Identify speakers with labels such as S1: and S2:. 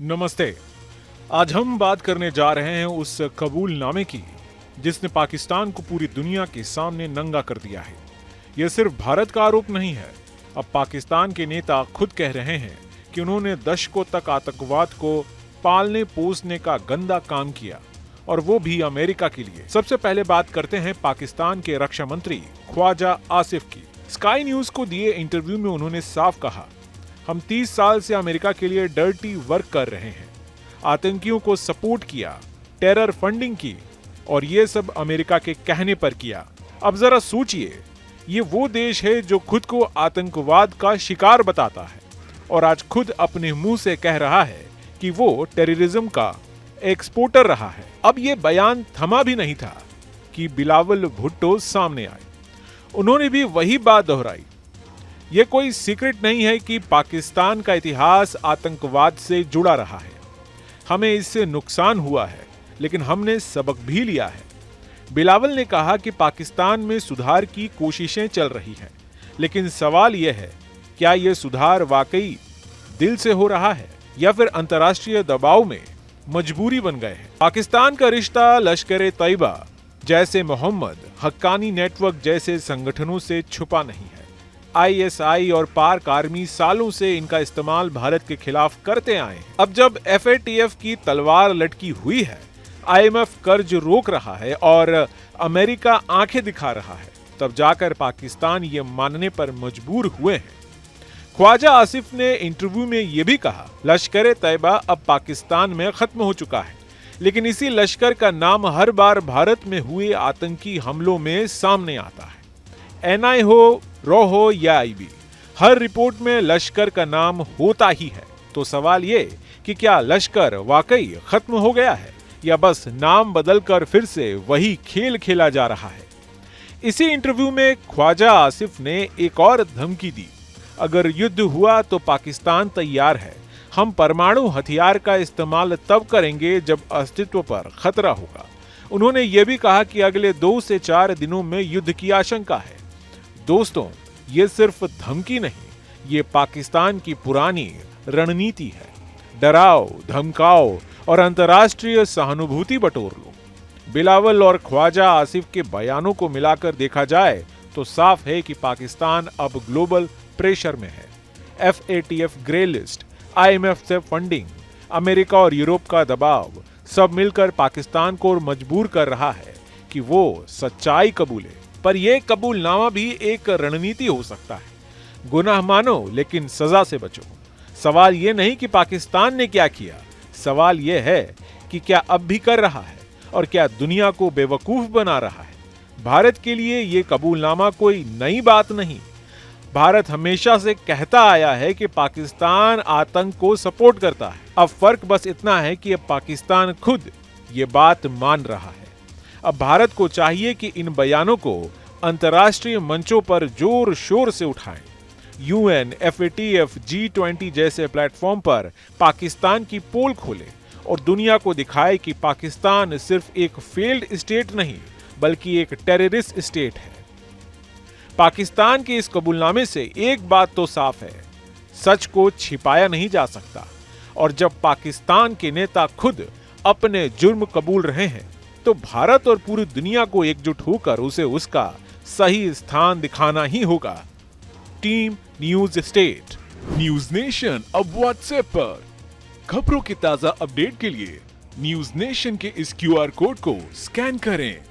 S1: नमस्ते। आज हम बात करने जा रहे हैं उस कबूलनामे की जिसने पाकिस्तान को पूरी दुनिया के सामने नंगा कर दिया है। यह सिर्फ भारत का आरोप नहीं है। अब पाकिस्तान के नेता खुद कह रहे हैं कि उन्होंने दशकों तक आतंकवाद को पालने पोसने का गंदा काम किया, और वो भी अमेरिका के लिए। सबसे पहले बात करते हैं पाकिस्तान के रक्षा मंत्री ख्वाजा आसिफ की। स्काई न्यूज को दिए इंटरव्यू में उन्होंने साफ कहा, हम 30 साल से अमेरिका के लिए डर्टी वर्क कर रहे हैं, आतंकियों को सपोर्ट किया, टेरर फंडिंग की, और ये सब अमेरिका के कहने पर किया। अब जरा सोचिए, ये वो देश है जो खुद को आतंकवाद का शिकार बताता है और आज खुद अपने मुंह से कह रहा है कि वो टेररिज्म का एक्सपोर्टर रहा है। अब ये बयान थमा भी नहीं था कि बिलावल भुट्टो सामने आए। उन्होंने भी वही बात दोहराई। ये कोई सीक्रेट नहीं है कि पाकिस्तान का इतिहास आतंकवाद से जुड़ा रहा है। हमें इससे नुकसान हुआ है, लेकिन हमने सबक भी लिया है। बिलावल ने कहा कि पाकिस्तान में सुधार की कोशिशें चल रही हैं, लेकिन सवाल यह है, क्या यह सुधार वाकई दिल से हो रहा है या फिर अंतर्राष्ट्रीय दबाव में मजबूरी बन गए हैं। पाकिस्तान का रिश्ता लश्कर ए तैयबा जैसे मोहम्मद हक्कानी नेटवर्क जैसे संगठनों से छुपा नहीं है। ISI और पाक आर्मी सालों से इनका इस्तेमाल भारत के खिलाफ करते आए हैं। अब जब FATF की तलवार लटकी हुई है, IMF कर्ज रोक रहा है और अमेरिका आंखें दिखा रहा है, तब जाकर पाकिस्तान ये मानने पर मजबूर हुए हैं। ख्वाजा आसिफ ने इंटरव्यू में यह भी कहा, लश्कर ए तैयबा अब पाकिस्तान में खत्म हो चुका है, लेकिन इसी लश्कर का नाम हर बार भारत में हुए आतंकी हमलों में सामने आता है। NI हो, रॉ हो या IB, हर रिपोर्ट में लश्कर का नाम होता ही है। तो सवाल ये कि क्या लश्कर वाकई खत्म हो गया है या बस नाम बदलकर फिर से वही खेल खेला जा रहा है। इसी इंटरव्यू में ख्वाजा आसिफ ने एक और धमकी दी, अगर युद्ध हुआ तो पाकिस्तान तैयार है, हम परमाणु हथियार का इस्तेमाल तब करेंगे जब अस्तित्व पर खतरा होगा। उन्होंने ये भी कहा कि अगले 2 से 4 दिनों में युद्ध की आशंका है। दोस्तों, ये सिर्फ धमकी नहीं, ये पाकिस्तान की पुरानी रणनीति है। डराओ, धमकाओ और अंतर्राष्ट्रीय सहानुभूति बटोर लो। बिलावल और ख्वाजा आसिफ के बयानों को मिलाकर देखा जाए तो साफ है कि पाकिस्तान अब ग्लोबल प्रेशर में है। FATF ग्रे लिस्ट, IMF से फंडिंग, अमेरिका और यूरोप का दबाव, सब मिलकर पाकिस्तान को मजबूर कर रहा है कि वो सच्चाई कबूले। पर यह कबूलनामा भी एक रणनीति हो सकता है। गुनाह मानो लेकिन सजा से बचो। सवाल यह नहीं कि पाकिस्तान ने क्या किया, सवाल यह है कि क्या अब भी कर रहा है और क्या दुनिया को बेवकूफ बना रहा है। भारत के लिए यह कबूलनामा कोई नई बात नहीं। भारत हमेशा से कहता आया है कि पाकिस्तान आतंक को सपोर्ट करता है। अब फर्क बस इतना है कि अब पाकिस्तान खुद ये बात मान रहा है। अब भारत को चाहिए कि इन बयानों को अंतर्राष्ट्रीय मंचों पर जोर शोर से उठाएं। UN, FATF, G20 जैसे प्लेटफॉर्म पर पाकिस्तान की पोल खोले और दुनिया को दिखाए कि पाकिस्तान सिर्फ एक फेल्ड स्टेट नहीं, बल्कि एक टेररिस्ट स्टेट है। पाकिस्तान के इस कबूलनामे से एक बात तो साफ है, सच को छिपाया नहीं जा सकता। और जब पाकिस्तान के नेता खुद अपने जुर्म कबूल रहे हैं, तो भारत और पूरी दुनिया को एकजुट होकर उसे उसका सही स्थान दिखाना ही होगा। Team news state. News nation अब व्हाट्सएप पर। खबरों की ताजा अपडेट के लिए न्यूज नेशन के इस QR कोड को स्कैन करें